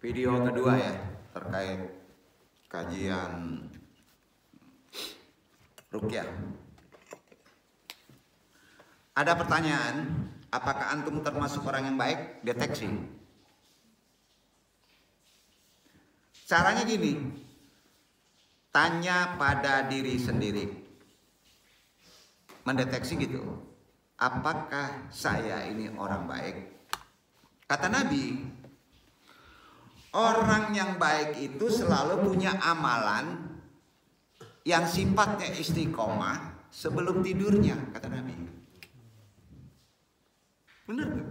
Video kedua ya, terkait kajian ruqyah. Ada pertanyaan, apakah antum termasuk orang yang baik? Deteksi. Caranya gini, tanya pada diri sendiri. Mendeteksi gitu, apakah saya ini orang baik? Kata Nabi, orang yang baik itu selalu punya amalan yang sifatnya istiqomah sebelum tidurnya, kata Nabi. Benar gak?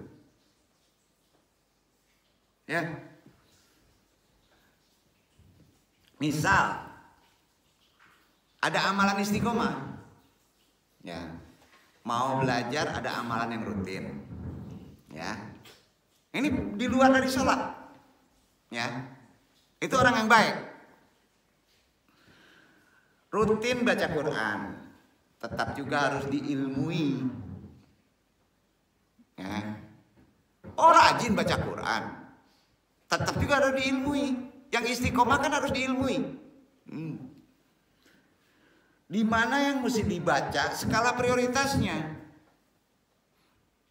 Ya. Misal ada amalan istiqomah. Ya. Mau belajar ada amalan yang rutin. Ya. Ini di luar dari sholat. Ya. Itu orang yang baik. Rutin baca Quran, tetap juga harus diilmui. Ya. Oh, rajin baca Quran, tetap juga harus diilmui. Yang istiqomah kan harus diilmui. Di mana yang mesti dibaca, skala prioritasnya.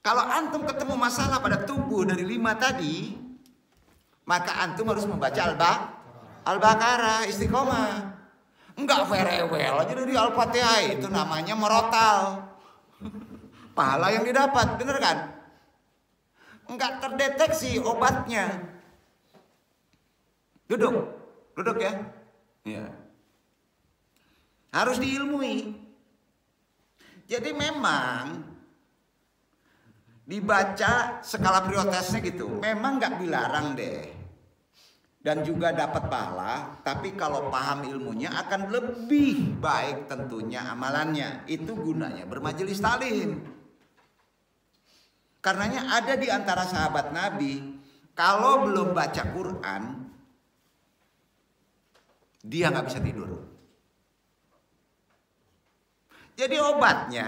Kalau antum ketemu masalah pada tubuh dari 5 tadi, maka antum harus membaca Al-Baqarah, istiqomah. Enggak farewell aja dari Al-Fatihah, itu namanya merotal. Pahala yang didapat, bener kan? Enggak terdeteksi obatnya. Duduk ya. Ya. Harus diilmui. Jadi memang dibaca skala prioritasnya gitu. Memang nggak dilarang deh. Dan juga dapat pahala. Tapi kalau paham ilmunya akan lebih baik tentunya amalannya. Itu gunanya bermajelis taklim. Karenanya ada di antara sahabat Nabi, kalau belum baca Quran, dia nggak bisa tidur. Jadi obatnya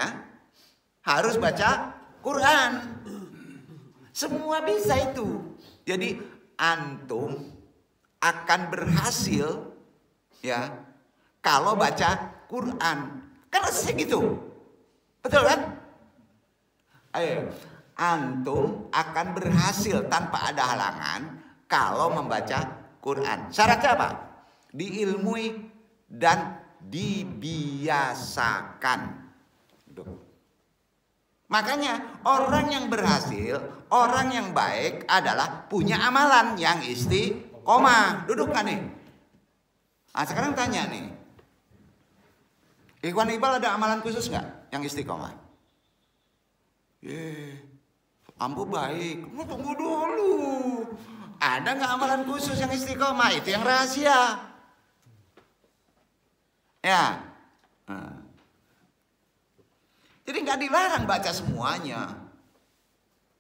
harus baca Quran. Semua bisa itu. Jadi antum akan berhasil ya kalau baca Quran. Kan harusnya gitu. Betul kan? Ayo, antum akan berhasil tanpa ada halangan kalau membaca Quran. Syaratnya apa? Diilmui dan dibiasakan. Makanya orang yang berhasil, orang yang baik adalah punya amalan yang istiqomah. Duduk kan nih? Nah, sekarang tanya nih, Ikhwan Iqbal ada amalan khusus nggak yang istiqomah? Ambo baik. Tunggu dulu. Ada nggak amalan khusus yang istiqomah? Itu yang rahasia. Ya. Jadi nggak dilarang baca semuanya.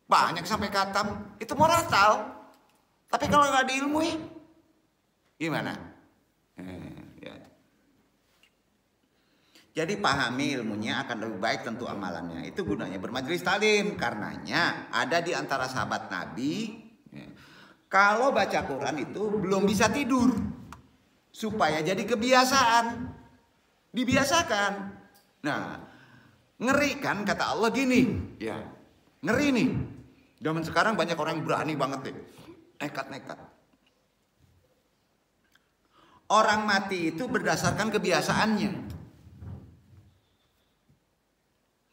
Banyak sampai khatam itu moratal. Tapi kalau nggak diilmui, gimana? Ya. Jadi pahami ilmunya akan lebih baik tentu amalannya. Itu gunanya bermajelis taklim. Karenanya ada di antara sahabat Nabi, ya, kalau baca Quran itu belum bisa tidur. Supaya jadi kebiasaan. Dibiasakan. Nah, ngeri kan kata Allah gini. Ya, ngeri nih. Zaman sekarang banyak orang berani banget deh. Nekat-nekat. Orang mati itu berdasarkan kebiasaannya.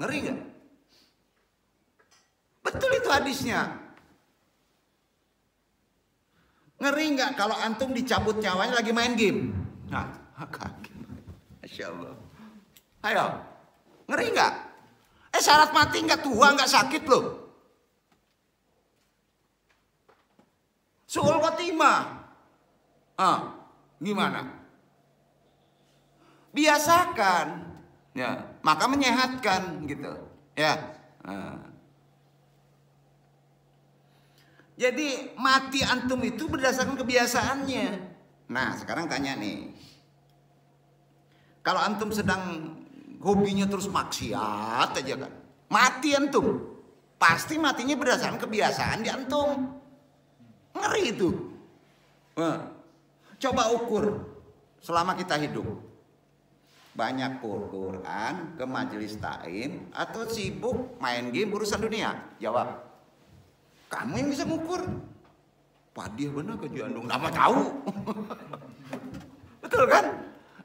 Ngeri gak? Betul itu hadisnya. Ngeri gak kalau antum dicabut nyawanya lagi main game? Nah, kaget. Masya Allah. Ayo, ngeri gak? Syarat mati gak tua, gak sakit loh. Su'ul khotimah. Gimana? Biasakan. Ya, maka menyehatkan gitu. Ya. Jadi mati antum itu berdasarkan kebiasaannya. Nah, sekarang tanya nih. Kalau antum sedang hobinya terus maksiat aja kan, mati antum. Pasti matinya berdasarkan kebiasaan di antum. Ngeri itu. Coba ukur selama kita hidup. Banyak Quran, ke majelis taklim, atau sibuk main game urusan dunia? Jawab. Kamu yang bisa ngukur. Padiah benar ke Jandung, nama tahu. Betul kan?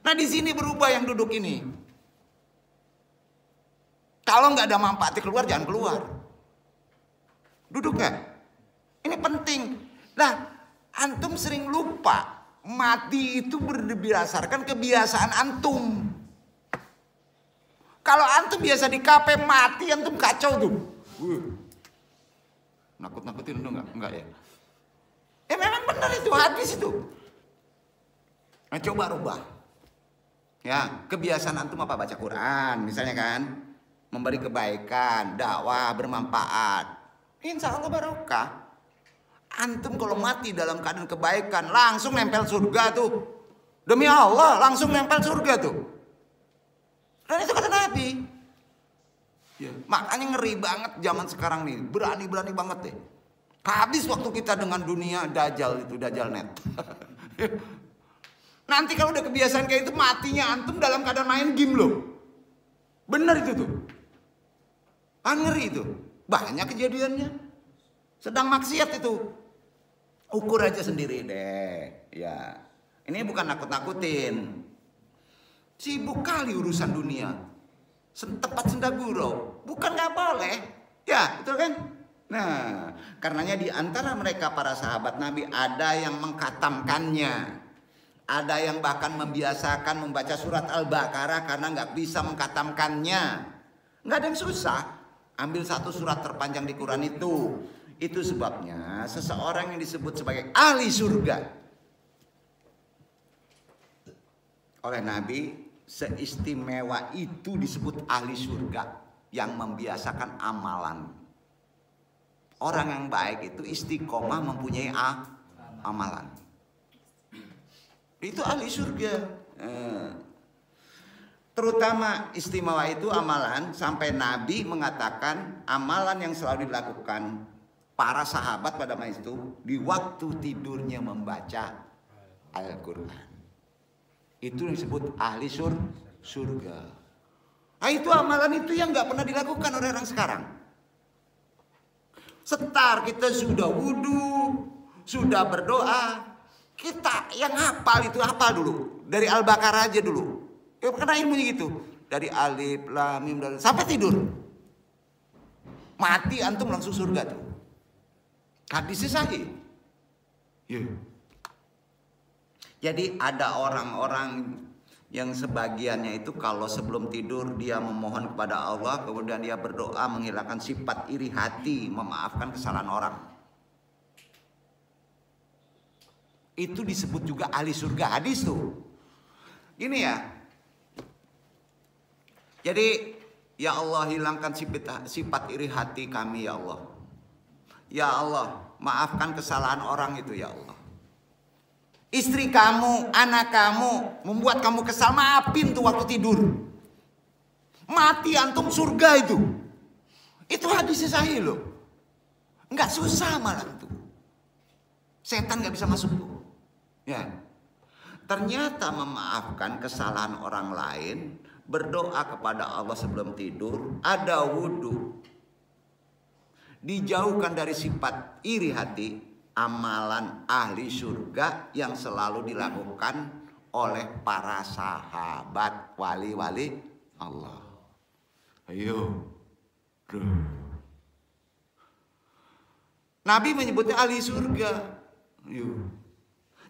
Nah di sini berubah yang duduk ini. Kalau nggak ada manfaatnya keluar, jangan keluar. Duduk nggak? Ini penting. Nah, antum sering lupa mati itu berdasarkan kebiasaan antum. Kalau antum biasa di kafe mati, antum kacau tuh. Nakut-nakutin lu enggak ya? Memang benar itu, hadis itu. Nah, coba rubah. Ya, kebiasaan antum apa? Baca Quran, misalnya kan. Memberi kebaikan, dakwah, bermanfaat. Insya Allah barokah. Antum kalau mati dalam keadaan kebaikan, langsung nempel surga tuh. Demi Allah, langsung nempel surga tuh. Dan itu kata Nabi. Ya, makanya ngeri banget zaman sekarang nih. Berani-berani banget deh. Habis waktu kita dengan dunia dajjal itu, dajjal net. Nanti kalau udah kebiasaan kayak itu, matinya antum dalam keadaan main game loh. Bener itu tuh. Ngeri itu. Banyak kejadiannya. Sedang maksiat itu. Ukur aja sendiri deh. Ya. Ini bukan nakut-nakutin. Sibuk kali urusan dunia. Tempat senda gurau. Bukan gak boleh. Ya, betul kan? Nah, karenanya di antara mereka para sahabat Nabi ada yang mengkatamkannya. Ada yang bahkan membiasakan membaca surat Al-Baqarah karena nggak bisa mengkatamkannya. Nggak ada yang susah. Ambil satu surat terpanjang di Quran itu. Itu sebabnya seseorang yang disebut sebagai ahli surga oleh Nabi, seistimewa itu disebut ahli surga yang membiasakan amalan. Orang yang baik itu istiqomah mempunyai amalan. Itu ahli surga. Terutama istimewa itu amalan, sampai Nabi mengatakan amalan yang selalu dilakukan para sahabat pada masa itu di waktu tidurnya membaca Al-Quran. Itu yang disebut ahli surga. Nah, itu amalan itu yang nggak pernah dilakukan oleh orang sekarang. Setar kita sudah wudhu, sudah berdoa, kita yang hafal itu hafal dulu dari Al-Baqarah aja dulu. Ya, karena ilmunya gitu. Dari alif, lam, mim, sampai tidur. Mati antum langsung surga tuh. Hadisnya sahih. Yeah. Jadi ada orang-orang yang sebagiannya itu kalau sebelum tidur dia memohon kepada Allah, kemudian dia berdoa menghilangkan sifat iri hati, memaafkan kesalahan orang. Itu disebut juga ahli surga. Hadis tuh. Gini ya. Jadi ya Allah, hilangkan sifat iri hati kami ya Allah. Ya Allah, maafkan kesalahan orang itu ya Allah. Istri kamu, anak kamu membuat kamu kesal, maafin tuh waktu tidur. Mati antum surga itu. Itu hadisnya sahih loh. Enggak susah malah tuh. Setan enggak bisa masuk tuh. Ya. Ternyata memaafkan kesalahan orang lain, berdoa kepada Allah sebelum tidur, ada wudhu, dijauhkan dari sifat iri hati, amalan ahli surga yang selalu dilakukan oleh para sahabat wali-wali Allah. Ayo. Nabi menyebutnya ahli surga. Ayo.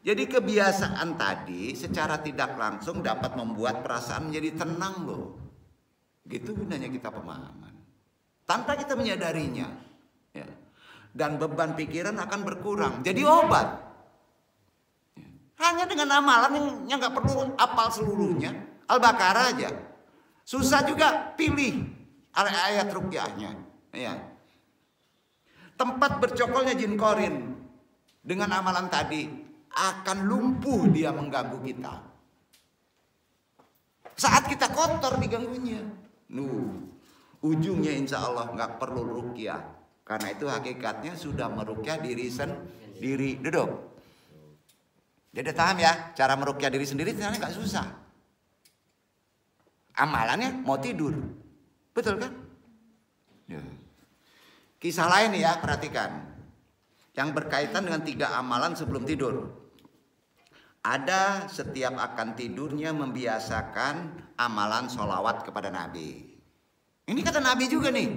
Jadi kebiasaan tadi secara tidak langsung dapat membuat perasaan menjadi tenang loh. Gitu gunanya kita pemahaman. Tanpa kita menyadarinya. Ya. Dan beban pikiran akan berkurang. Jadi obat. Hanya dengan amalan yang gak perlu hafal seluruhnya. Al-Baqarah aja. Susah juga, pilih ayat ruqyahnya. Ya. Tempat bercokolnya jin korin. Dengan amalan tadi akan lumpuh dia mengganggu kita. Saat kita kotor diganggunya. Ujungnya insya Allah gak perlu ruqyah. Karena itu hakikatnya sudah meruqyah diri sendiri. Duduk. Jadi paham ya, cara meruqyah diri sendiri ternyata nggak susah. Amalannya mau tidur, betul kan? Ya. Kisah lain ya, perhatikan. Yang berkaitan dengan 3 amalan sebelum tidur. Ada setiap akan tidurnya membiasakan amalan sholawat kepada Nabi. Ini kata Nabi juga nih.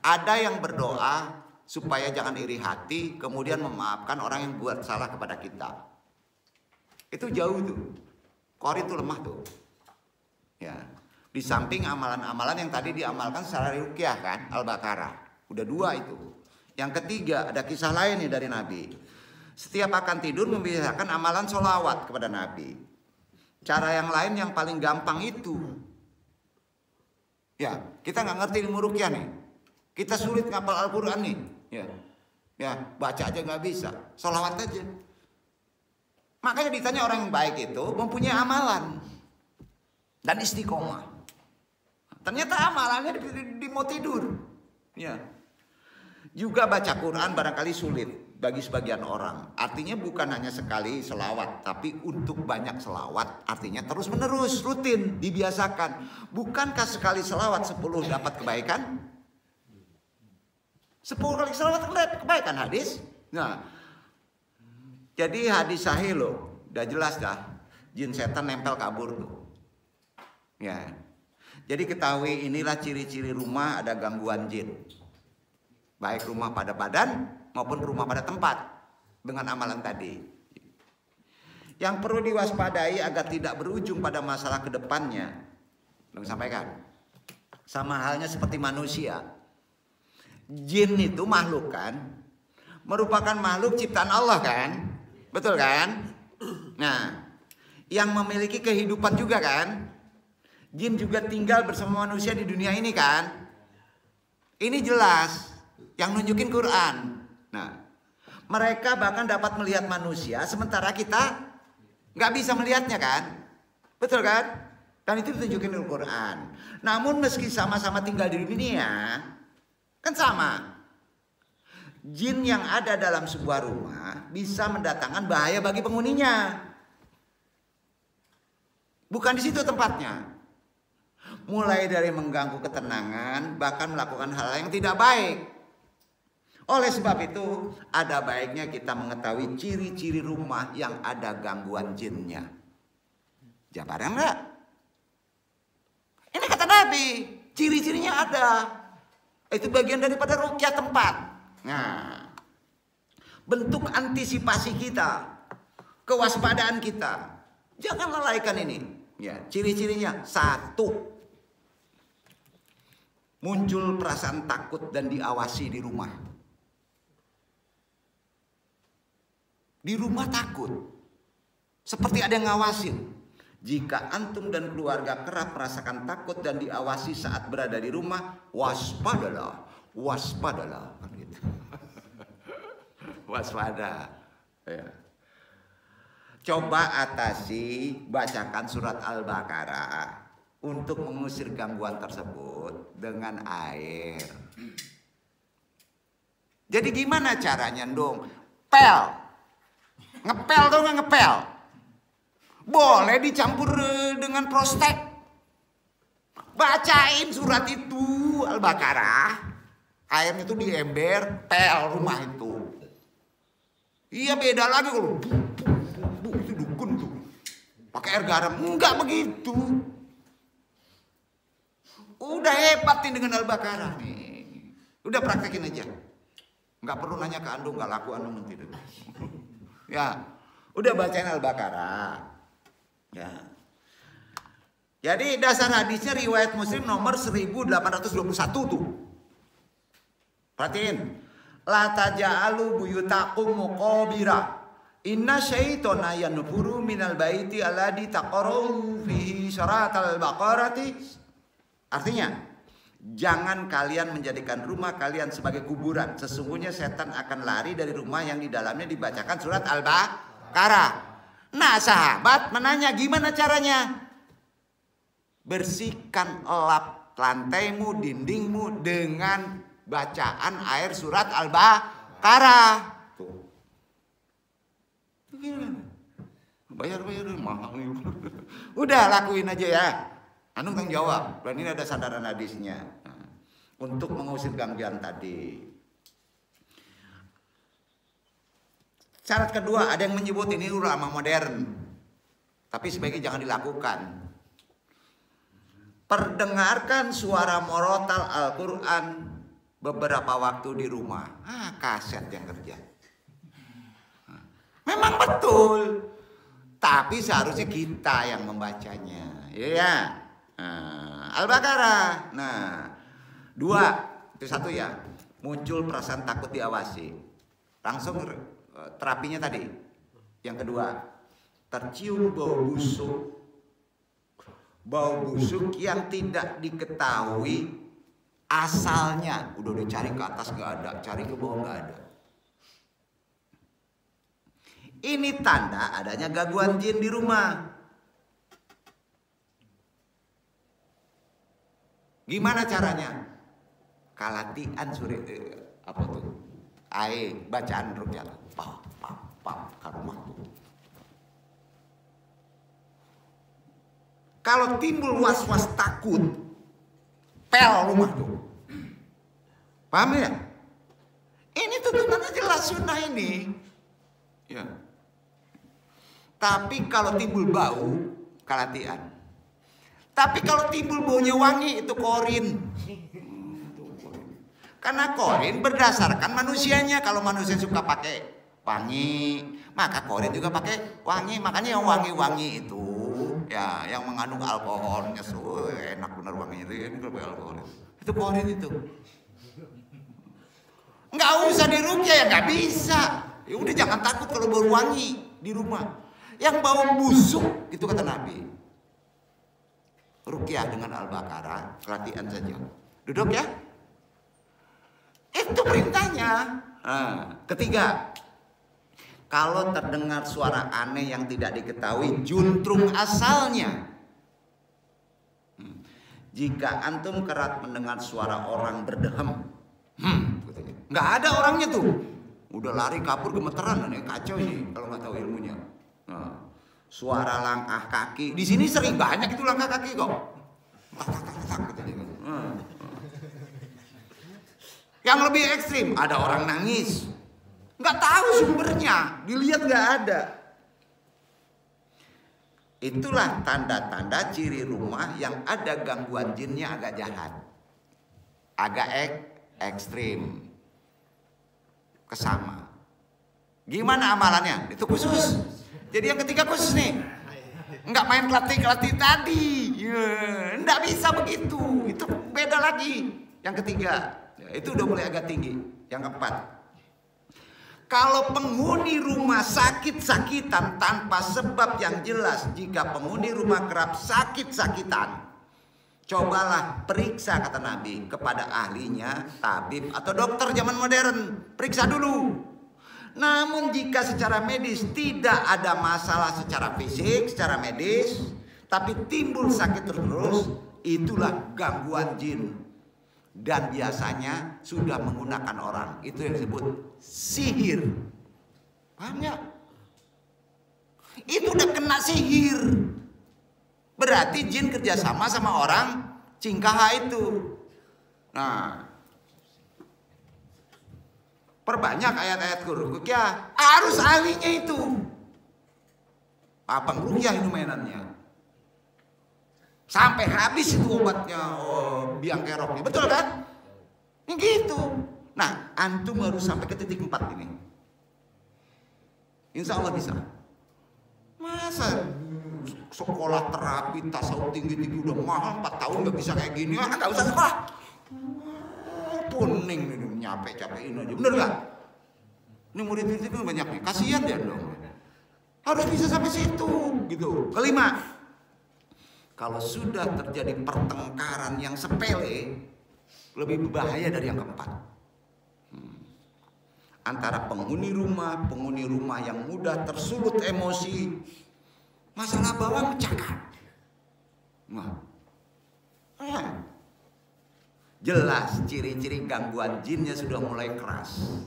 Ada yang berdoa supaya jangan iri hati, kemudian memaafkan orang yang buat salah kepada kita. Itu jauh tuh. Qori itu lemah tuh. Ya. Di samping amalan-amalan yang tadi diamalkan secara ruqyah kan, Al-Baqarah. Udah 2 itu. Yang ketiga ada kisah lain nih dari Nabi. Setiap akan tidur membiasakan amalan sholawat kepada Nabi. Cara yang lain yang paling gampang itu. Ya, kita nggak ngerti ilmu ruqyah nih. Kita sulit ngapal Al-Quran nih. Ya, baca aja nggak bisa. Sholawat aja. Makanya ditanya orang yang baik itu mempunyai amalan dan istiqomah. Ternyata amalannya di mau tidur. Ya. Juga baca Quran barangkali sulit bagi sebagian orang. Artinya bukan hanya sekali selawat, tapi untuk banyak selawat. Artinya terus menerus, rutin, dibiasakan. Bukankah sekali selawat 10 dapat kebaikan? 10 kali selawat kebaikan hadis. Nah, jadi hadis sahih loh, udah jelas dah. Jin setan nempel kabur tuh. Ya. Jadi ketahui inilah ciri-ciri rumah ada gangguan jin. Baik rumah pada badan maupun rumah pada tempat dengan amalan tadi. Yang perlu diwaspadai agar tidak berujung pada masalah kedepannya. Belum sampaikan. Sama halnya seperti manusia. Jin itu makhluk kan, merupakan makhluk ciptaan Allah kan, betul kan? Nah, yang memiliki kehidupan juga kan. Jin juga tinggal bersama manusia di dunia ini kan. Ini jelas yang nunjukin Quran. Nah, mereka bahkan dapat melihat manusia sementara kita nggak bisa melihatnya kan, betul kan? Dan itu ditunjukin di Quran. Namun meski sama-sama tinggal di dunia, kan sama. Jin yang ada dalam sebuah rumah bisa mendatangkan bahaya bagi penghuninya. Bukan di situ tempatnya. Mulai dari mengganggu ketenangan, bahkan melakukan hal yang tidak baik. Oleh sebab itu, ada baiknya kita mengetahui ciri-ciri rumah yang ada gangguan jinnya. Jabaran enggak? Ini kata Nabi, ciri-cirinya ada. Itu bagian daripada ruqyah tempat. Nah, bentuk antisipasi kita, kewaspadaan kita. Jangan lalaikan ini. Ya, ciri-cirinya 1. Muncul perasaan takut dan diawasi di rumah. Di rumah takut. Seperti ada yang ngawasin. Jika antum dan keluarga kerap merasakan takut dan diawasi saat berada di rumah, waspadalah, waspadalah. Gitu. Waspada. Ya. Coba atasi, bacakan surat Al-Baqarah untuk mengusir gangguan tersebut dengan air. Jadi gimana caranya dong? Pel. Ngepel dong, nggak ngepel? Boleh dicampur dengan prostek. Bacain surat itu Al-Baqarah. Airnya itu di ember, pel rumah itu. Iya beda lagi kalau itu dukun tuh. Pakai air garam. Enggak begitu. Udah hebat nih dengan Al-Baqarah nih. Udah praktekin aja. Enggak perlu nanya ke andung, enggak laku andung nanti dulu. Ya, udah bacain Al-Baqarah. Ya. Jadi dasar hadisnya riwayat Muslim nomor 1821 tuh. Perhatiin. La taja'alu buyutakum muqabira. Inna syaitona yanfuru minal baiti alladhi taqra'u fihi syaratal baqarati. Artinya, jangan kalian menjadikan rumah kalian sebagai kuburan. Sesungguhnya setan akan lari dari rumah yang di dalamnya dibacakan surat Al-Baqarah. Nah sahabat menanya gimana caranya? Bersihkan lap lantaimu, dindingmu dengan bacaan air surat Al-Baqarah. bayar mahal nih. Udah lakuin aja ya. Antum tanggung jawab. Dan ini ada sandaran hadisnya. Nah, untuk mengusir gangguan tadi. Syarat kedua, ada yang menyebut ini ulama modern. Tapi sebaiknya jangan dilakukan. Perdengarkan suara murotal Al-Quran beberapa waktu di rumah. Kaset yang kerja. Memang betul. Tapi seharusnya kita yang membacanya. Ya. Al-Baqarah. Nah, 2. Itu 1 ya. Muncul perasaan takut diawasi. Langsung terapinya tadi. Yang kedua, tercium bau busuk. Bau busuk yang tidak diketahui asalnya. Udah dicari ke atas gak ada, cari ke bawah gak ada. Ini tanda adanya gangguan jin di rumah. Gimana caranya? Kalatian apa tuh? Bacaan rukyat. Ke rumah tuh. Kalau timbul was-was takut, pel rumah tuh. Paham ya? Ini tuntunannya jelas sunnah ini. Ya. Tapi kalau timbul bau, kalatian. Tapi kalau timbul baunya wangi, itu korin. Karena korin berdasarkan manusianya. Kalau manusia suka pakai wangi, maka korin juga pakai wangi. Makanya yang wangi-wangi itu, ya, yang mengandung alkoholnya, enak bener wangi itu. Ini kalau alkohol itu korin itu. Nggak usah dirukyah ya, nggak bisa. Ya udah jangan takut kalau bau wangi di rumah. Yang bau busuk itu kata Nabi. Rukyah dengan Al-Baqarah, latihan saja. Duduk ya. Itu perintahnya. Ketiga, kalau terdengar suara aneh yang tidak diketahui juntrung asalnya. Jika antum kerap mendengar suara orang berdehem, nggak ada orangnya tuh. Udah lari kabur gemeteran, kacau ini kalau nggak tahu ilmunya. Suara langkah kaki di sini sering banyak itu langkah kaki kok. Yang lebih ekstrim ada orang nangis, nggak tahu sumbernya, dilihat nggak ada. Itulah tanda-tanda ciri rumah yang ada gangguan jinnya agak jahat, agak ekstrim, kesama. Gimana amalannya? Itu khusus. Jadi yang ketiga khusus nih, nggak main kelatih tadi, nggak bisa begitu. Itu beda lagi. Yang ketiga, itu udah mulai agak tinggi. Yang keempat, kalau penghuni rumah sakit-sakitan tanpa sebab yang jelas, jika penghuni rumah kerap sakit-sakitan, cobalah periksa kata Nabi kepada ahlinya, tabib atau dokter zaman modern. Periksa dulu. Namun jika secara medis tidak ada masalah secara fisik, secara medis, tapi timbul sakit terus, itulah gangguan jin. Dan biasanya sudah menggunakan orang. Itu yang disebut sihir. Paham ya? Itu udah kena sihir. Berarti jin kerjasama sama orang cingkaha itu. Nah, perbanyak ayat-ayat rukyah, harus ahlinya itu. Abang rukyah itu mainannya. Sampai habis itu obatnya, biang keroknya. Betul kan? Ini gitu. Nah, antum harus sampai ke titik 4 ini. Insya Allah bisa. Masa sekolah terapi tasawuf tinggi-tinggi udah mahal 4 tahun gak bisa kayak gini? Gak usah sekolah. Puning nih, capek-capekin aja. Bener gak? Ini murid-murid itu banyak nih. Kasihan dia dong. Harus bisa sampai situ gitu. Kelima, kalau sudah terjadi pertengkaran yang sepele, lebih berbahaya dari yang keempat. Antara penghuni rumah yang mudah tersulut emosi, masalah bawah cakap. Jelas ciri-ciri gangguan jinnya sudah mulai keras.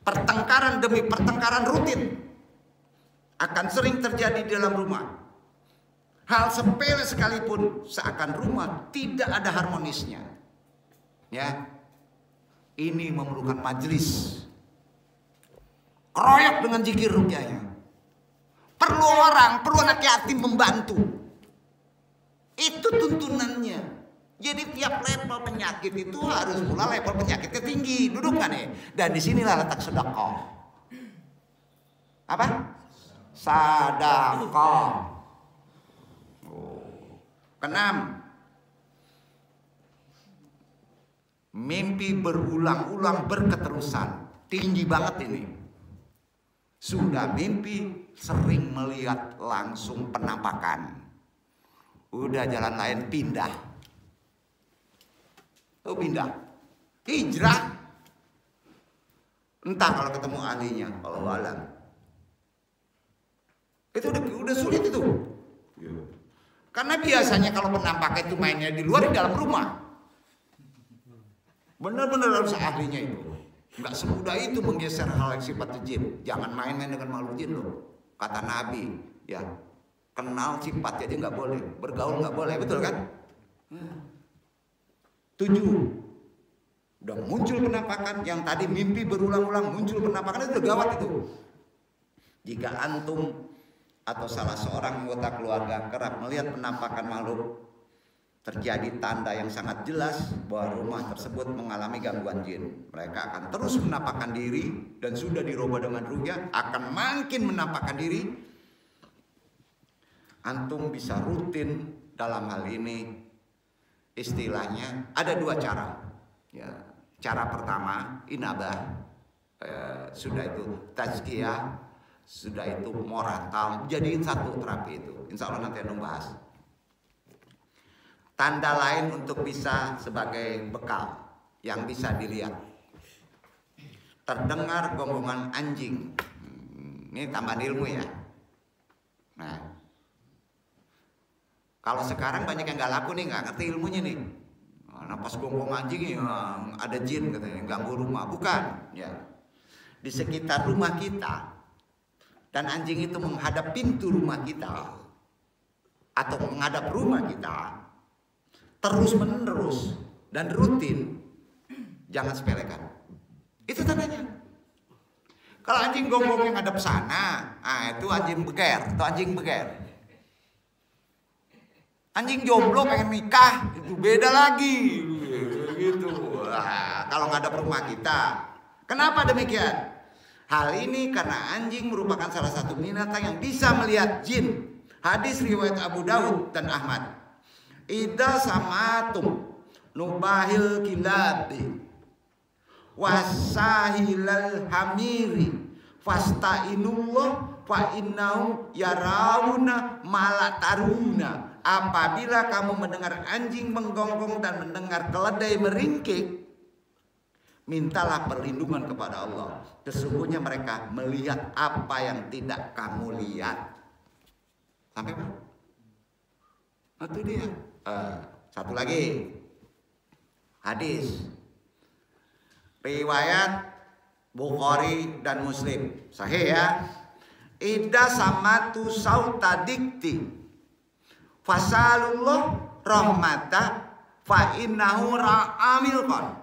Pertengkaran demi pertengkaran rutin. akan sering terjadi di dalam rumah. Hal sepele sekalipun seakan rumah tidak ada harmonisnya. Ya, ini memerlukan majelis. Keroyok dengan zikir ruqyahnya. Perlu orang, perlu anak yatim membantu. Itu tuntunannya. Jadi tiap level penyakit itu harus pula level penyakitnya tinggi, dudukkan ya. Dan disinilah letak sedekah. Apa? Sedekah. Keenam, mimpi berulang-ulang berketerusan. Tinggi banget ini. Sudah mimpi sering melihat langsung penampakan. Udah jalan lain pindah. Oh pindah. Hijrah. Entah kalau ketemu ahlinya, kalau alam. Itu udah sulit itu. Karena biasanya kalau penampakan itu mainnya di luar, di dalam rumah. Benar-benar harus ahlinya itu. Enggak semudah itu menggeser hal yang sifat jin. Jangan main-main dengan makhluk jin loh. Kata Nabi, ya kenal sifat jadi nggak boleh, bergaul nggak boleh, betul kan? 7. Udah muncul penampakan yang tadi mimpi berulang-ulang muncul penampakan, itu udah gawat itu. Jika antum atau salah seorang anggota keluarga kerap melihat penampakan makhluk, terjadi tanda yang sangat jelas bahwa rumah tersebut mengalami gangguan jin. Mereka akan terus menampakkan diri dan sudah dirubah dengan ruqyah akan makin menampakkan diri. Antum bisa rutin dalam hal ini. Istilahnya ada 2 cara. Ya, cara pertama inabah, sudah itu tazkiyah, sudah itu moratal, jadiin satu terapi itu. Insya Allah nanti Antum bahas. Tanda lain untuk bisa sebagai bekal yang bisa dilihat. Terdengar gonggongan anjing. Ini tambahan ilmu ya. Nah, kalau sekarang banyak yang nggak laku nih, nggak ngerti ilmunya nih. Nah, pas gonggong anjing ya, ada jin katanya ganggu rumah. Bukan, ya. Di sekitar rumah kita dan anjing itu menghadap pintu rumah kita atau menghadap rumah kita terus menerus dan rutin, jangan sepelekan. Itu tandanya. Kalau anjing gonggong yang ngadep sana, itu anjing beger, itu anjing beger. Anjing jomblo pengen nikah, itu beda lagi. Gitu. Kalau ngadep rumah kita. Kenapa demikian? Hal ini karena anjing merupakan salah satu binatang yang bisa melihat jin. Hadis riwayat Abu Dawud dan Ahmad. Ida samatum nubahil kilabi wasahilal hamiri fasta'inullah fa innahu yarawuna malataruna. Apabila kamu mendengar anjing menggonggong dan mendengar keledai meringkik, mintalah perlindungan kepada Allah. Sesungguhnya mereka melihat apa yang tidak kamu lihat. Sampai mana? Itu dia. Satu lagi hadis riwayat Bukhari dan Muslim, sahih ya. Ida samatu sauta dikti fasalullah rahmata fa innahu ra'amil qan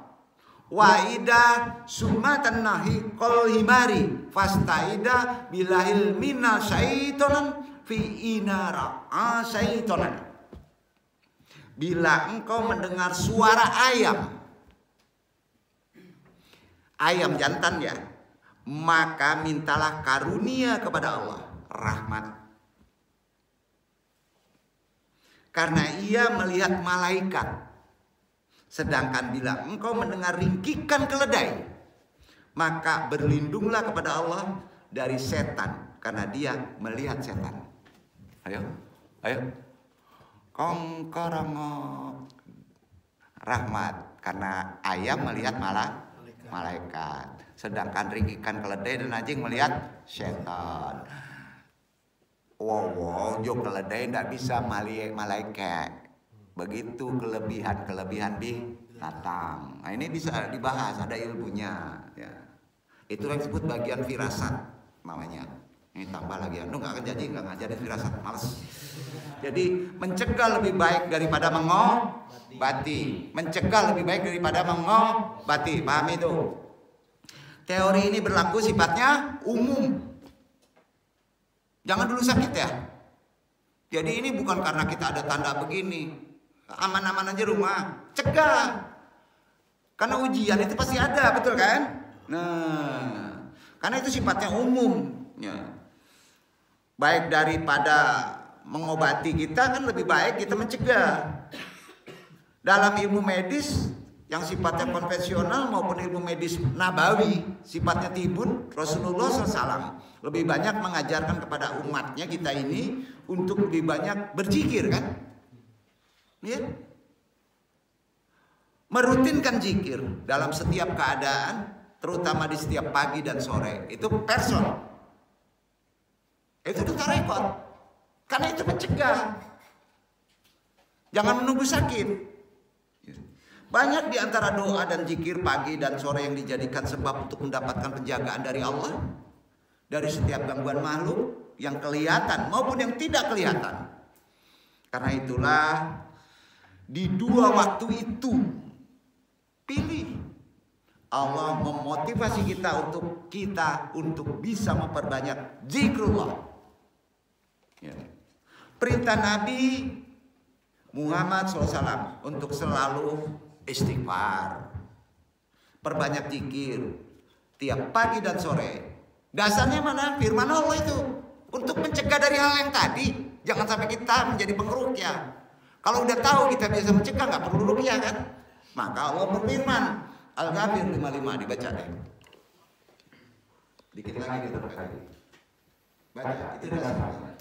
wa ida sumatan nahi qol himari fastaida bilahil mina syaitonan fi inara syaitonan. Bila engkau mendengar suara ayam jantan ya, maka mintalah karunia kepada Allah, rahmat. Karena ia melihat malaikat. Sedangkan bila engkau mendengar ringkikan keledai, maka berlindunglah kepada Allah dari setan, karena dia melihat setan. Ayo. Kongkorongo rahmat, karena ayam melihat malaikat, sedangkan ringkikan keledai dan anjing melihat setan. Wow, jo keledai tidak bisa melihat malaikat. Begitu kelebihan binatang. Nah, ini bisa dibahas, ada ilmunya. Ya. Itu yang disebut bagian firasat namanya. Ini tambah lagi, aduh nggak jadi nggak ngajarin firasat, males. Jadi mencegah lebih baik daripada mengobati. Mencegah lebih baik daripada mengobati. Paham itu? Teori ini berlaku sifatnya umum. Jangan dulu sakit ya. Jadi ini bukan karena kita ada tanda begini, aman-aman aja rumah. Cegah. Karena ujian itu pasti ada, betul kan? Nah, karena itu sifatnya umum. Ya. Baik daripada mengobati kita kan lebih baik kita mencegah. Dalam ilmu medis yang sifatnya konvensional maupun ilmu medis nabawi sifatnya tibun, Rasulullah SAW lebih banyak mengajarkan kepada umatnya kita ini untuk lebih banyak berzikir kan? Ya. Merutinkan zikir dalam setiap keadaan, terutama di setiap pagi dan sore. Itu person. Itu kita rekod. Karena itu mencegah. Jangan menunggu sakit. Banyak di antara doa dan zikir pagi dan sore yang dijadikan sebab untuk mendapatkan penjagaan dari Allah. Dari setiap gangguan makhluk yang kelihatan maupun yang tidak kelihatan. Karena itulah di dua waktu itu pilih. Allah memotivasi kita untuk bisa memperbanyak zikrullah. Ya. Perintah Nabi Muhammad SAW untuk selalu istighfar, perbanyak zikir tiap pagi dan sore. Dasarnya mana? Firman Allah itu untuk mencegah dari hal yang tadi. Jangan sampai kita menjadi pengerukyah. Kalau udah tahu kita bisa mencegah, nggak perlu rukyah kan? Maka Allah berfirman, Al-Ghafir 55 dibaca deh. Dikit lagi kita berkali. Baca, itu dasarnya.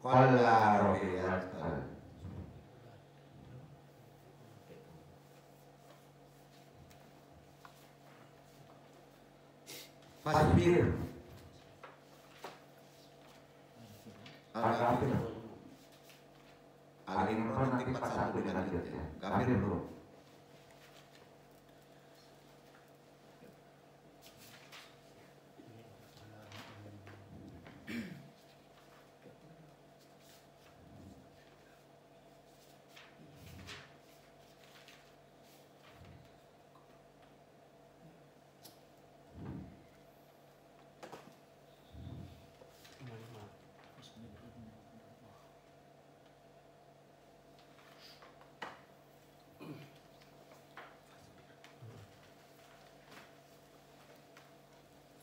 Qala rohiyatan. Fasbir. Al-Ghafir. Al-Imran nanti 41 dilanjut ya. Ghafir dulu.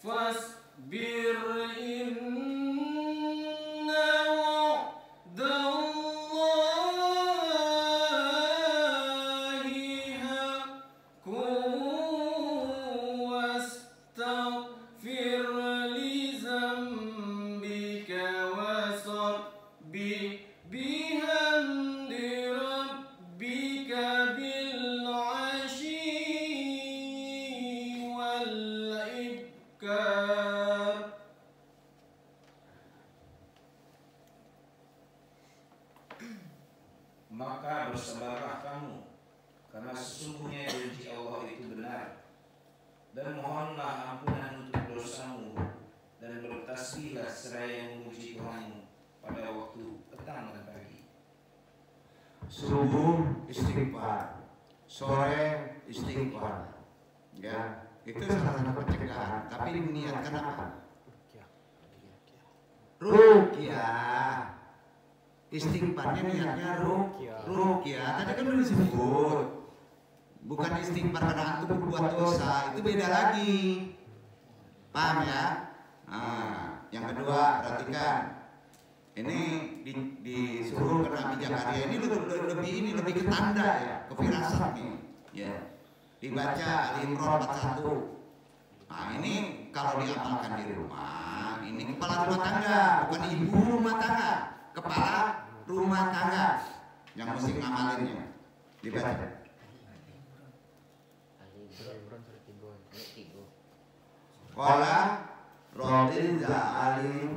Fasbir inna wa'dallahi haqqun wastaghfir li zambika wasabbih bihamdi rabbika bil 'ashyi wal maka bersabarlah kamu, karena sesungguhnya janji Allah itu benar, dan mohonlah ampunan untuk dosamu, dan bertasbihlah seraya memuji Tuhanmu pada waktu petang dan pagi. Subuh istighfar, sore istighfar. Ya, itu salah satu pencegahan. Tapi diniatkan apa? Ruqyah. Istighfarnya niatnya ruqyah. Tadi kan udah disebut. Bukan istighfar karena antum berbuat dosa, itu beda lagi. Paham ya? Nah, yang kedua perhatikan. Ini disuruh ke Nabi Zakaria ini lebih ke tanda ya, ke firasat nih. Ya. Dibaca Ali Imran 41. Nah, ini kalau diamalkan di rumah, ini kepala rumah tangga, bukan ibu rumah tangga. Kepala rumah tangga yang mesti ngamalinnya. Dibaca. Qala Rabbi ja'ali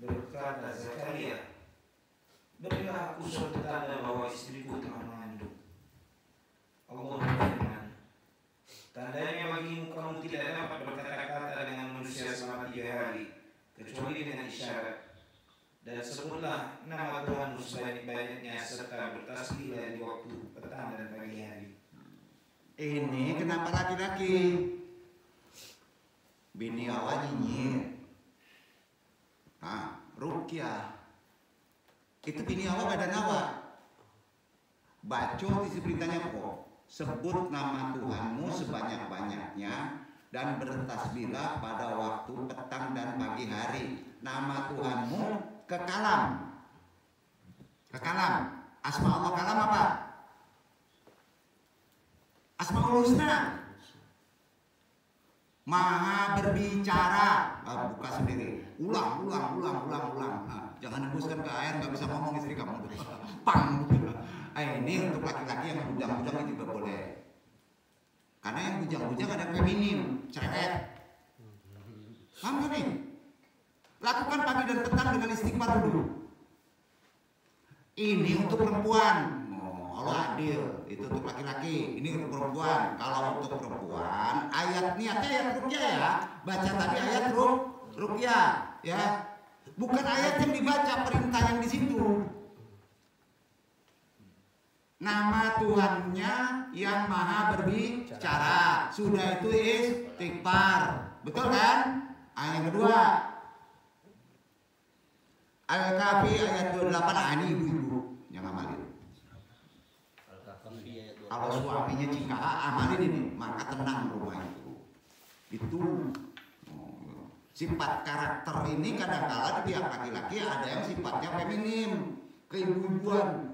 Berkata Zakaria, berilah aku suatu tanda bahwa istriku telah mengandung. Allah berfirman, tandanya bagimu kamu tidak dapat berkata-kata dengan manusia selama 3 hari, kecuali dengan isyarat. Dan sebutlah nama Tuhanmu sebanyak-banyaknya serta bertasbihlah di waktu petang dan pagi hari. Ini kenapa laki-laki? Bini awal nyinyir. Ruqyah. Itu bini awal gak ada nawa. Bacot isi beritanya kok. Sebut nama Tuhanmu sebanyak-banyaknya dan bertasbihlah pada waktu petang dan pagi hari. Nama Tuhanmu kekalam. Kekalam. Asma Allah kalam apa? Asmaul Husna. Maha berbicara. Buka sendiri. Ulang. Nah, jangan hembuskan ke air, nggak bisa ngomong istri kamu. Pang. Ini untuk laki-laki yang bujang-bujang itu juga boleh. Karena yang bujang-bujang ada feminim, cerewet. Paham gak nih? Lakukan pagi dan petang dengan istighfar dulu. Ini untuk perempuan. Allah adil, itu untuk laki-laki. Ini untuk perempuan. Kalau untuk perempuan, niatnya ayat ruqyah ya. Baca tadi ayat ruqyah ya. Bukan ayat yang dibaca, perintah yang di situ. Nama Tuhannya yang maha berbicara. Sudah itu istighfar. Betul kan? Ayat yang kedua. Al-Kahfi ayat 28. Ini ibu-ibu yang amalin. Kalau suaminya jika amalin ini, maka tenang rumah itu. Itu sifat karakter ini kadang-kala di pihak laki-laki ada yang sifatnya feminim, keibu-ibuan.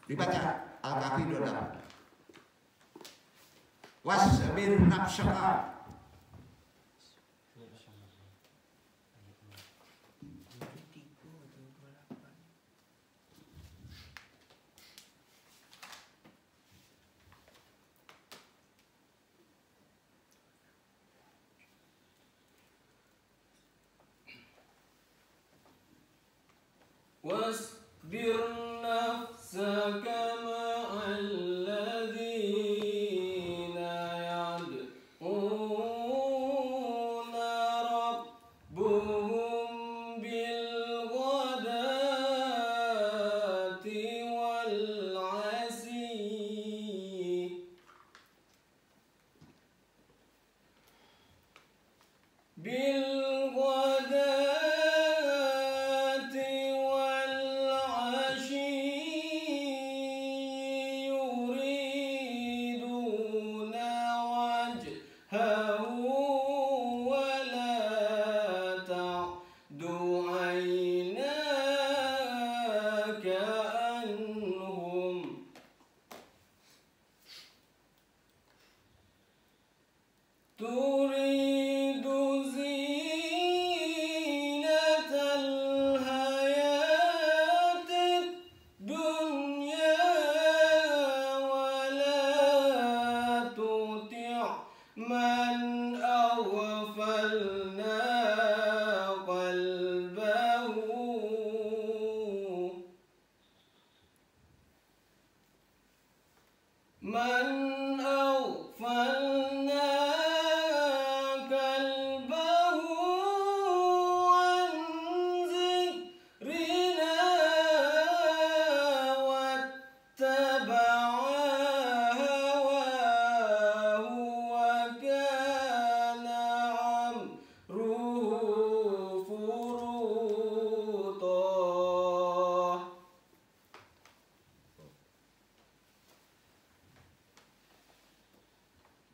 Dibaca Al-Kahfi 28. Wasbir nafsaka. واصبر نفسك مع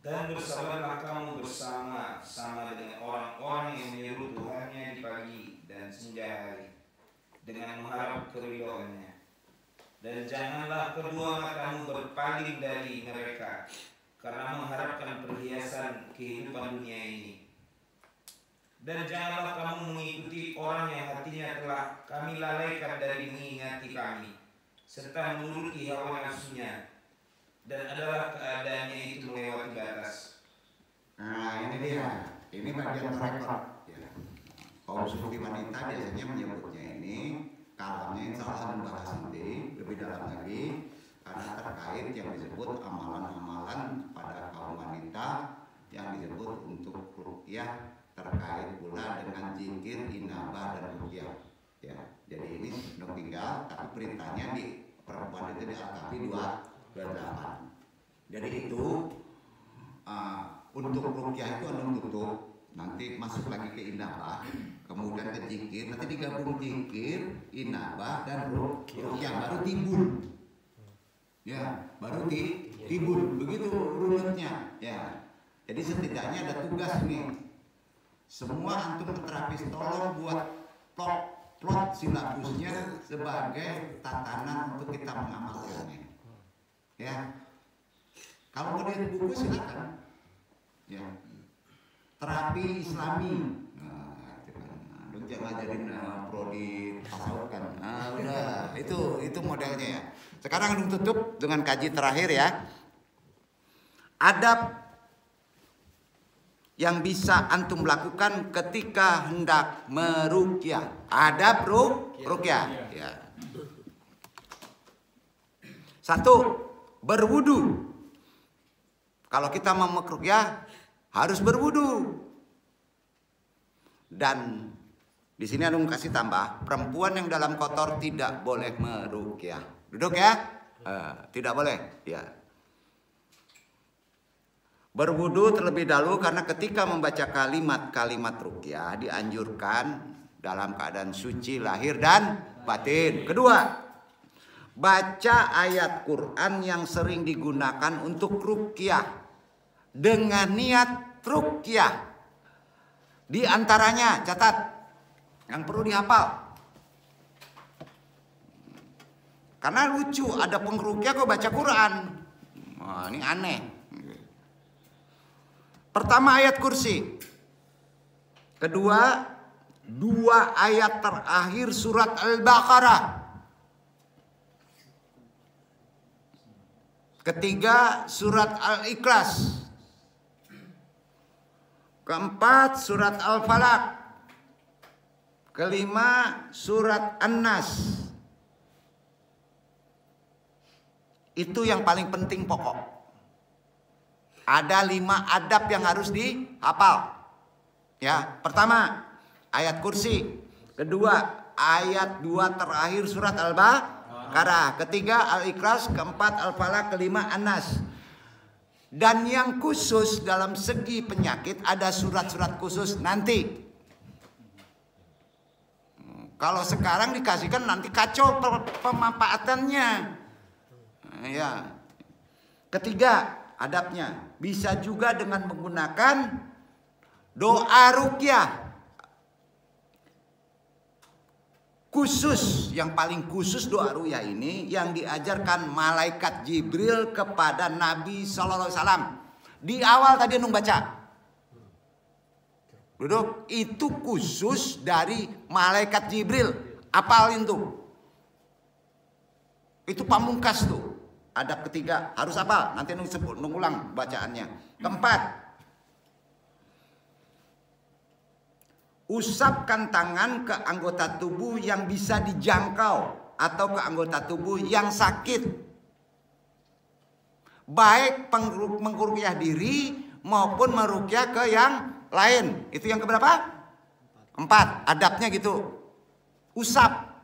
Dan bersabarlah kamu bersama-sama dengan orang-orang yang menyeru Tuhannya di pagi dan senja hari, dengan mengharap keridhoannya. Dan janganlah kedua matamu berpaling dari mereka, karena mengharapkan perhiasan kehidupan dunia ini. Dan janganlah kamu mengikuti orang yang hatinya telah kami lalaikan dari mengingati kami, serta menuruti hawa nafsunya, dan adalah keadaannya itu melewati batas. Nah, ini dia. Ini bagian rekod. Ya. Kaum sufi wanita biasanya menyebutnya ini, kalamnya insya Allah membahas nanti lebih dalam lagi, karena terkait yang disebut amalan-amalan pada kaum wanita yang disebut untuk ruqyah, terkait pula dengan zikir, inabah, dan ruqyah. Ya, jadi ini belum tinggal, tapi perintahnya di perempuan itu di Al-Kahfi 2:28. Jadi itu untuk ruqyah itu anu tutup, nanti masuk lagi ke inabah, kemudian ke zikir, nanti digabung zikir, inabah, dan ruqyah, baru tibun. Ya, baru tibun, begitu runutnya. Ya, jadi setidaknya ada tugas nih. Semua antum terapis tolong buat plot silabusnya sebagai tatanan untuk kita mengamalkannya. Ya, kalau mau lihat buku silakan. Ya, terapi Islami. Nah, jangan jadi prodi tasawuf kan. Nah, udah itu modelnya ya. Sekarang antum tutup dengan kaji terakhir ya. Adab yang bisa antum lakukan ketika hendak meruqyah. Adab ruqyah. Ya. 1. Berwudu. Kalau kita mau meruqyah harus berwudu. Dan di sini antum kasih tambah, perempuan yang dalam kotor tidak boleh meruqyah. Duduk ya. Tidak boleh. Ya. Berwudu terlebih dahulu karena ketika membaca kalimat-kalimat ruqyah dianjurkan dalam keadaan suci lahir dan batin. Kedua, baca ayat Quran yang sering digunakan untuk ruqyah dengan niat ruqyah. Di antaranya, catat yang perlu dihafal. Karena lucu, ada pengruqyah kok baca Quran. Wah, ini aneh. Pertama ayat kursi. Kedua, 2 ayat terakhir surat Al-Baqarah. Ketiga, surat Al-Ikhlas. Keempat, surat Al-Falaq. Kelima, surat An-Nas. Itu yang paling penting pokok. Ada 5 adab yang harus dihafal. Ya, pertama ayat kursi. Kedua ayat 2 terakhir surat Al-Baqarah. Ketiga Al-Ikhlas. Keempat Al-Falaq. Kelima An-Nas. Dan yang khusus dalam segi penyakit ada surat-surat khusus nanti. Kalau sekarang dikasihkan nanti kacau pemanfaatannya. Ya. Ketiga adabnya bisa juga dengan menggunakan doa ruqyah khusus. Yang paling khusus doa ruqyah ini yang diajarkan malaikat Jibril kepada Nabi SAW. Di awal tadi nung baca, duduk, itu khusus dari malaikat Jibril. Apalin tuh, itu pamungkas tuh. Adab ketiga harus apa? Nanti nung ulang bacaannya. Keempat, usapkan tangan ke anggota tubuh yang bisa dijangkau atau ke anggota tubuh yang sakit, baik mengruqyah diri maupun meruqyah ke yang lain. Itu yang keberapa? 4. Adabnya gitu. Usap.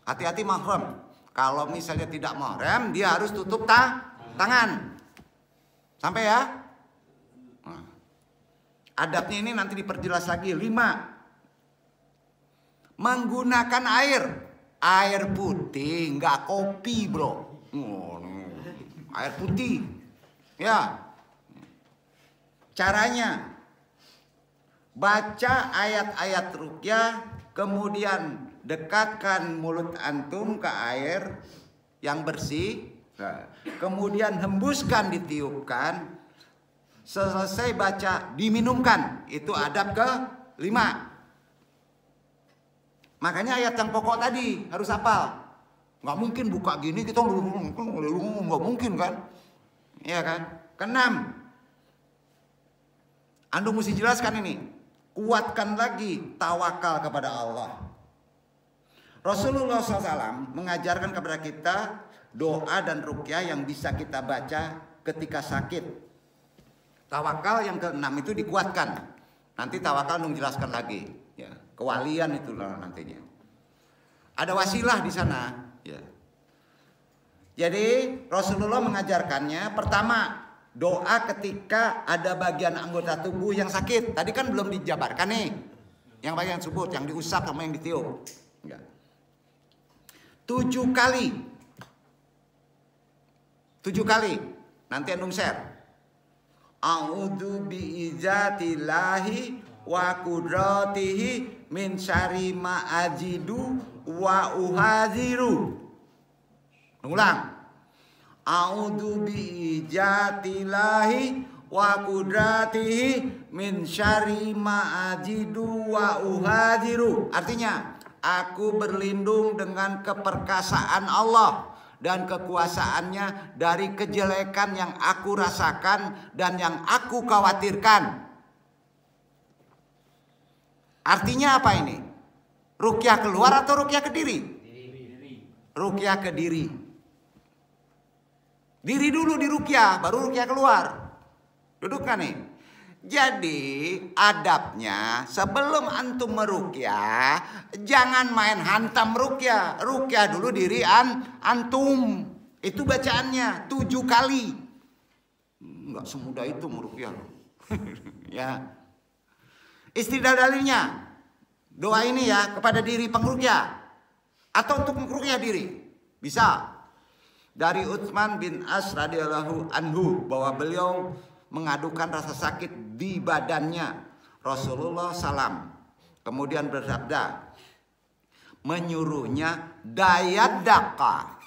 Hati-hati mahram. Kalau misalnya tidak mahram, dia harus tutup tangan. Sampai ya? Nah, adabnya ini nanti diperjelas lagi. 5. Menggunakan air putih, nggak kopi bro. Air putih, ya. Caranya baca ayat-ayat ruqyah, kemudian dekatkan mulut antum ke air yang bersih, kemudian hembuskan, ditiupkan, selesai baca diminumkan. Itu adab ke-5. Makanya ayat yang pokok tadi harus hafal. Nggak mungkin buka gini kita nggak mungkin kan? Iya kan? Ke-6, antum mesti jelaskan ini. Kuatkan lagi tawakal kepada Allah. Rasulullah SAW mengajarkan kepada kita doa dan ruqyah yang bisa kita baca ketika sakit. Tawakal yang ke-6 itu dikuatkan. Nanti tawakal antum jelaskan lagi. Ya, kewalian itulah nantinya. Ada wasilah di sana. Ya. Jadi Rasulullah mengajarkannya, pertama doa ketika ada bagian anggota tubuh yang sakit. Tadi kan belum dijabarkan nih, yang bagian sebut, yang diusap sama yang ditiup. 7 kali. 7 kali. Nanti antum share. A'udzu bi'izzatillahi wa qudratihi min syarri ma ajidu wa uhadziru. Ulang. A'udzu bi'izzatillahi wa qudratihi min syarri ma ajidu wa uhadziru. Artinya, aku berlindung dengan keperkasaan Allah dan kekuasaannya dari kejelekan yang aku rasakan dan yang aku khawatirkan. Artinya apa ini? Ruqyah keluar atau ruqyah ke diri? Ruqyah ke diri. Diri dulu di ruqyah, baru ruqyah keluar. Duduk kan nih? Jadi adabnya sebelum antum meruqyah, jangan main hantam ruqyah. Ruqyah dulu diri antum. Itu bacaannya 7 kali. Enggak semudah itu meruqyah. Ya. Istilah dalilnya doa ini ya kepada diri pengruqyah atau untuk meruqyah diri. Bisa. Dari Utsman bin As radhiyallahu anhu bahwa beliau mengadukan rasa sakit di badannya Rasulullah SAW. Kemudian bersabda, menyuruhnya dayadaka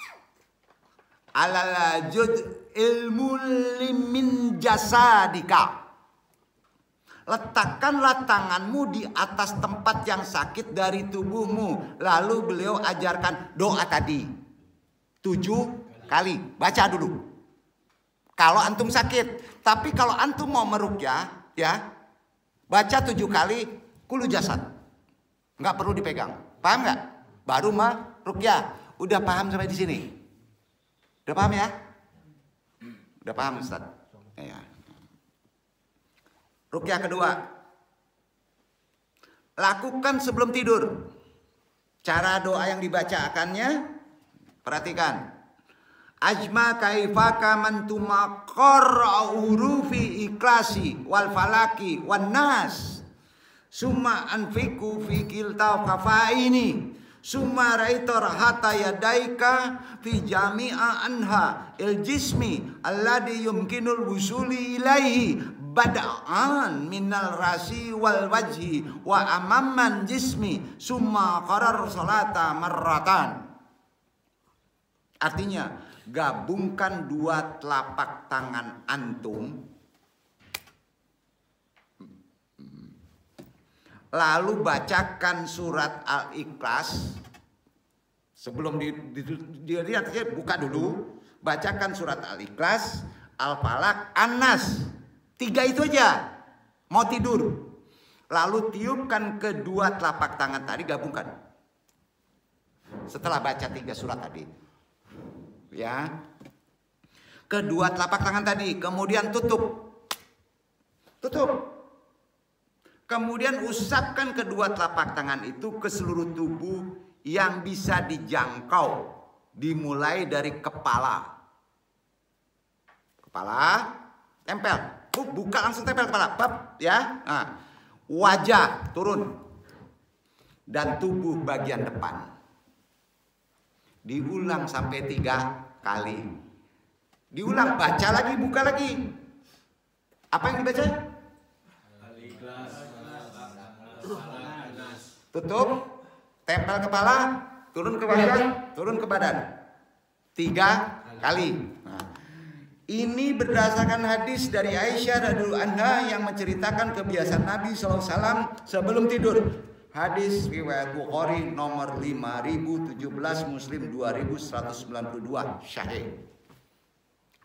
alal jud ilmu limin jasadika. Letakkanlah tanganmu di atas tempat yang sakit dari tubuhmu. Lalu beliau ajarkan doa tadi 7 kali. Baca dulu kalau antum sakit. Tapi kalau antum mau meruqyah, ya baca 7 kali kulu jasad. Nggak perlu dipegang. Paham nggak? Baru meruqyah. Udah paham sampai di sini? Udah paham ya? Udah paham Ustaz? Ya. Ruqyah kedua. Lakukan sebelum tidur. Cara doa yang dibacakannya, perhatikan. Ajma kaifaka man tumakor urufi ikhlasi wal falaki wan nas. Summa anfiku fi kilta kafaini. Summa raita rahata yadaika fi jami'a anha il jismi alladhi yumkinul wusuli ilaihi bada'an minal rasi wal wajhi wa amamman jismi summa qarar salata marratan. Artinya, gabungkan 2 telapak tangan antum, lalu bacakan surat Al-Ikhlas. Sebelum artinya buka dulu, bacakan surat Al-Ikhlas, Al-Falaq, An-Nas. 3 itu aja. Mau tidur. Lalu tiupkan kedua telapak tangan tadi, gabungkan. Setelah baca 3 surat tadi. Ya. Kedua telapak tangan tadi, kemudian tutup. Kemudian usapkan kedua telapak tangan itu ke seluruh tubuh yang bisa dijangkau. Dimulai dari kepala. Tempel. Buka langsung tempel kepala. Ya. Nah. Wajah turun. Dan tubuh bagian depan. Diulang sampai 3 kali. Diulang, baca lagi, buka lagi. Apa yang dibaca? Tutup, tempel kepala, turun ke badan, turun ke badan. 3 kali. Nah, ini berdasarkan hadis dari Aisyah radhiyallahu anha yang menceritakan kebiasaan Nabi SAW sebelum tidur. Hadis riwayat Bukhari nomor 5017, Muslim 2192, Sahih.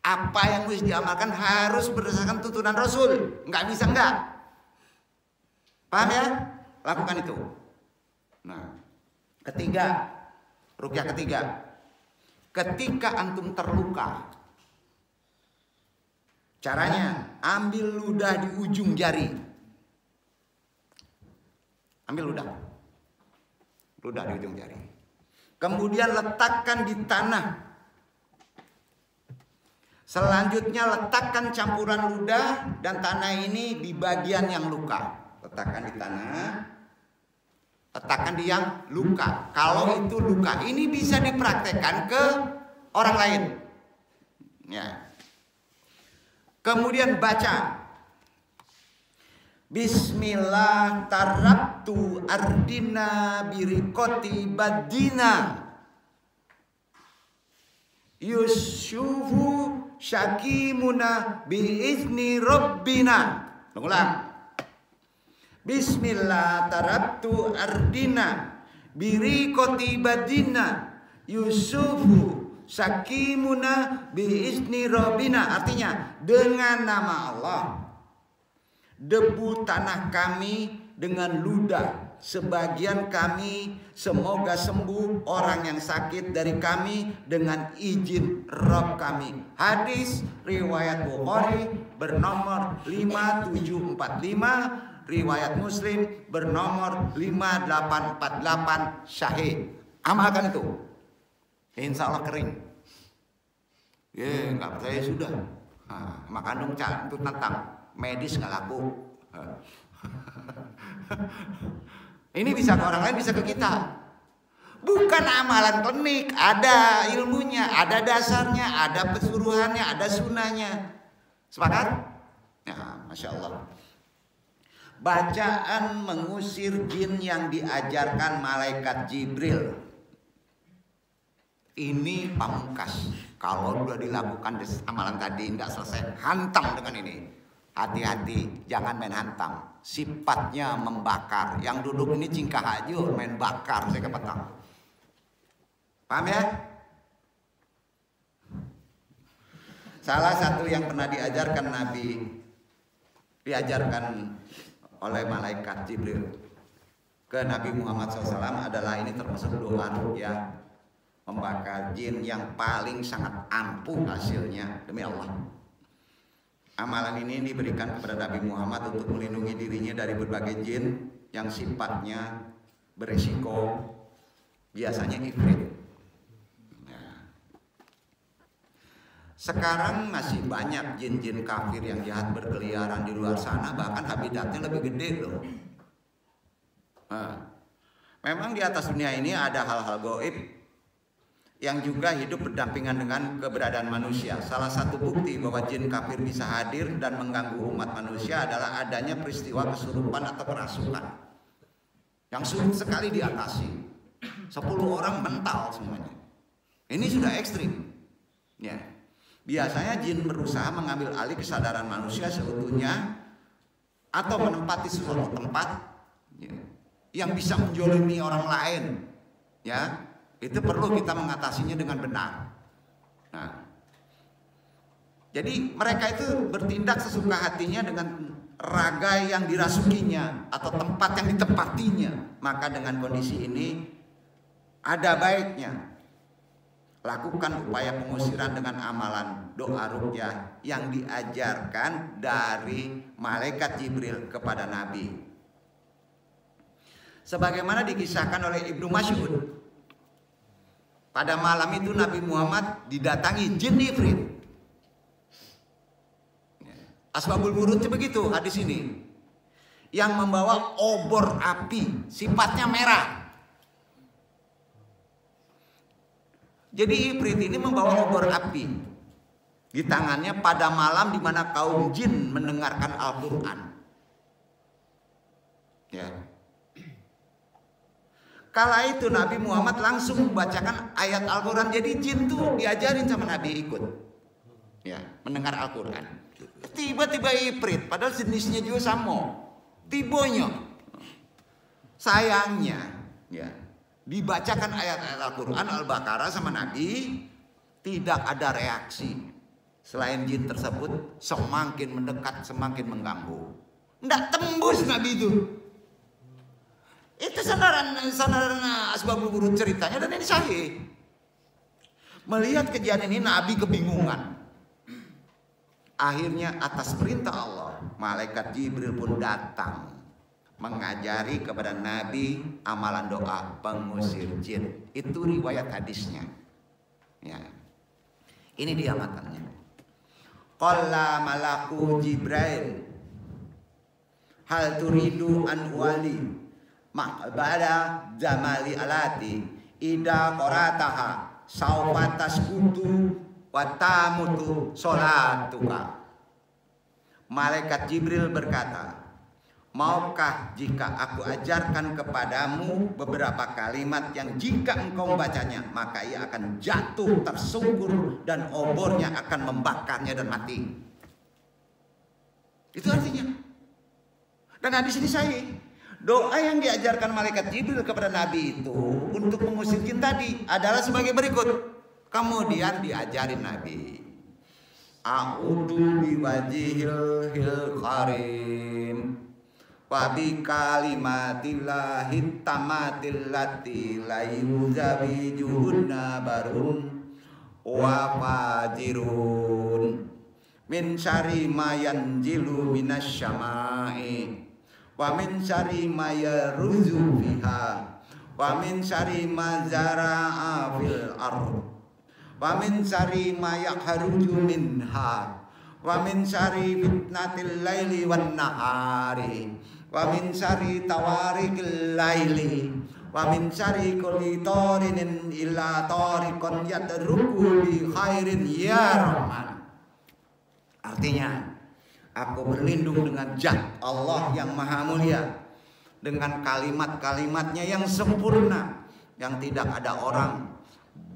Apa yang harus diamalkan harus berdasarkan tuntunan Rasul. Nggak bisa nggak. Paham ya? Lakukan itu. Nah, ketiga, ruqyah ketiga. Ketika antum terluka, caranya ambil ludah di ujung jari. Ambil ludah di ujung jari. Kemudian letakkan di tanah. Selanjutnya letakkan campuran ludah dan tanah ini di bagian yang luka. Letakkan di tanah. Letakkan di yang luka. Kalau itu luka, ini bisa dipraktekkan ke orang lain. Ya. Kemudian baca. Bismillah tarabtu ardina birikoti badina yusufu syakimuna biizni rabbina. Ulang. Bismillah tarabtu ardina birikoti badina yusufu syakimuna biizni rabbina. Artinya, dengan nama Allah, debu tanah kami dengan ludah sebagian kami, semoga sembuh orang yang sakit dari kami dengan izin Rabb kami. Hadis riwayat Bukhari bernomor 5745, riwayat Muslim bernomor 5848, Sahih. Amalkan itu, insya Allah kering. Ya, nggak percaya sudah. Nah, maka dong untuk tentang medis nggak laku. Ini bisa ke orang lain, bisa ke kita. Bukan amalan klinik, ada ilmunya, ada dasarnya, ada pesuruhannya, ada sunahnya. Sepakat? Ya, Masya Allah. Bacaan mengusir jin yang diajarkan malaikat Jibril. Ini pamungkas. Kalau sudah dilakukan amalan tadi tidak selesai, hantam dengan ini. Hati-hati, jangan main hantam. Sifatnya membakar. Yang duduk ini cingkah aja, main bakar saya petang. Paham ya? Salah satu yang pernah diajarkan Nabi, diajarkan oleh malaikat Jibril ke Nabi Muhammad SAW adalah ini termasuk doa ruqyah membakar jin yang paling sangat ampuh hasilnya, demi Allah. Amalan ini diberikan kepada Nabi Muhammad untuk melindungi dirinya dari berbagai jin yang sifatnya beresiko, biasanya ifrit. Nah, sekarang masih banyak jin-jin kafir yang jahat berkeliaran di luar sana, bahkan habitatnya lebih gede loh. Nah, memang di atas dunia ini ada hal-hal gaib yang juga hidup berdampingan dengan keberadaan manusia. Salah satu bukti bahwa jin kafir bisa hadir dan mengganggu umat manusia adalah adanya peristiwa kesurupan atau kerasukan yang sulit sekali diatasi. 10 orang mental semuanya. Ini sudah ekstrim. Ya. Biasanya jin berusaha mengambil alih kesadaran manusia seutuhnya atau menempati suatu tempat yang bisa menjolimi orang lain. Ya. Itu perlu kita mengatasinya dengan benar. Nah, jadi mereka itu bertindak sesuka hatinya dengan raga yang dirasukinya atau tempat yang ditempatinya. Maka dengan kondisi ini ada baiknya lakukan upaya pengusiran dengan amalan doa ruqyah yang diajarkan dari malaikat Jibril kepada Nabi. Sebagaimana dikisahkan oleh Ibnu Mas'ud, pada malam itu Nabi Muhammad didatangi jin ifrit. Asbabul wurudnya begitu hadis ini. Yang membawa obor api, sifatnya merah. Jadi ifrit ini membawa obor api di tangannya pada malam di mana kaum jin mendengarkan Al-Quran. Ya. Kala itu Nabi Muhammad langsung membacakan ayat Al-Quran. Jadi jin tuh diajarin sama Nabi ikut, ya, mendengar Al-Quran. Tiba-tiba ifrit, padahal jenisnya juga sama, tibonya. Sayangnya, ya, dibacakan ayat-ayat Al-Quran Al-Baqarah sama Nabi, tidak ada reaksi. Selain jin tersebut semakin mendekat, semakin mengganggu. Nggak tembus Nabi itu. Itu sandaran asbabul wurud ceritanya, dan ini sahih. Melihat kejadian ini Nabi kebingungan. Akhirnya atas perintah Allah, malaikat Jibril pun datang mengajari kepada Nabi amalan doa pengusir jin. Itu riwayat hadisnya. Ya. Ini dia matanya. Qala malaku Jibril hal turidu an wali ma'bada jamali alati ida qorataha saupatas kutu watamutu sholatuka. Malaikat Jibril berkata, maukah jika aku ajarkan kepadamu beberapa kalimat yang jika engkau membacanya maka ia akan jatuh tersungkur dan obornya akan membakarnya dan mati. Itu artinya. Dan hadis ini sahih. Doa yang diajarkan malaikat Jibril kepada Nabi itu untuk mengusir jin tadi adalah sebagai berikut. Kemudian diajarin Nabi, a'udzu biwajhil karim wa bi kalimatillahi tamatil lati la yuzawijuhunna barun wa fajirun min syarri ma yanjilu minasy syama'i wa min syarri ma yaruzu fiha wa min syarri ma zara'a fil ardh wa min syarri ma yakhruju minha wa min syarri fitnatil laili wan nahari wa min syarri tawarikil laili wa min syarri kulli tarinin illa tariqan yatruku bi khairin ya rahman. Artinya, aku berlindung dengan zat Allah yang maha mulia, dengan kalimat-kalimatnya yang sempurna, yang tidak ada orang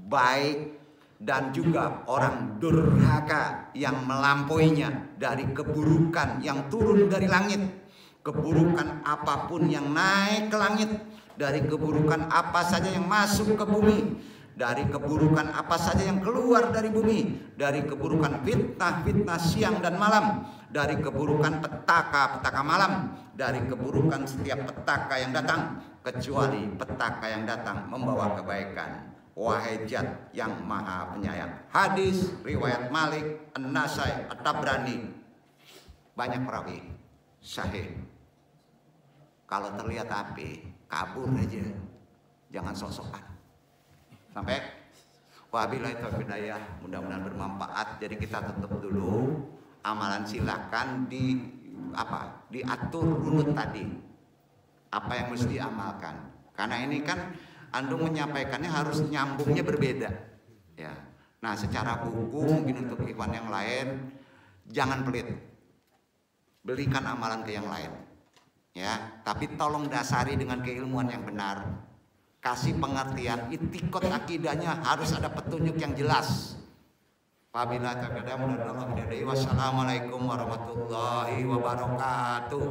baik dan juga orang durhaka yang melampauinya, dari keburukan yang turun dari langit, keburukan apapun yang naik ke langit, dari keburukan apa saja yang masuk ke bumi, dari keburukan apa saja yang keluar dari bumi, dari keburukan fitnah-fitnah siang dan malam, dari keburukan petaka-petaka malam, dari keburukan setiap petaka yang datang, kecuali petaka yang datang membawa kebaikan. Wahai Zat yang maha penyayang. Hadis riwayat Malik, An-Nasai, At-Tabrani. Banyak perawi sahih. Kalau terlihat api, kabur aja, jangan sok-sokan. Sampai wabillahi taufiq hidayah, mudah-mudahan bermanfaat. Jadi kita tutup dulu amalan, silakan diatur runut tadi apa yang mesti diamalkan, karena ini kan Andung menyampaikannya harus nyambungnya berbeda, ya. Nah, secara hukum mungkin untuk ikhwan yang lain jangan pelit, belikan amalan ke yang lain, ya. Tapi tolong dasari dengan keilmuan yang benar, kasih pengertian, itikot akidahnya harus ada petunjuk yang jelas. Wassalamualaikum warahmatullahi wabarakatuh.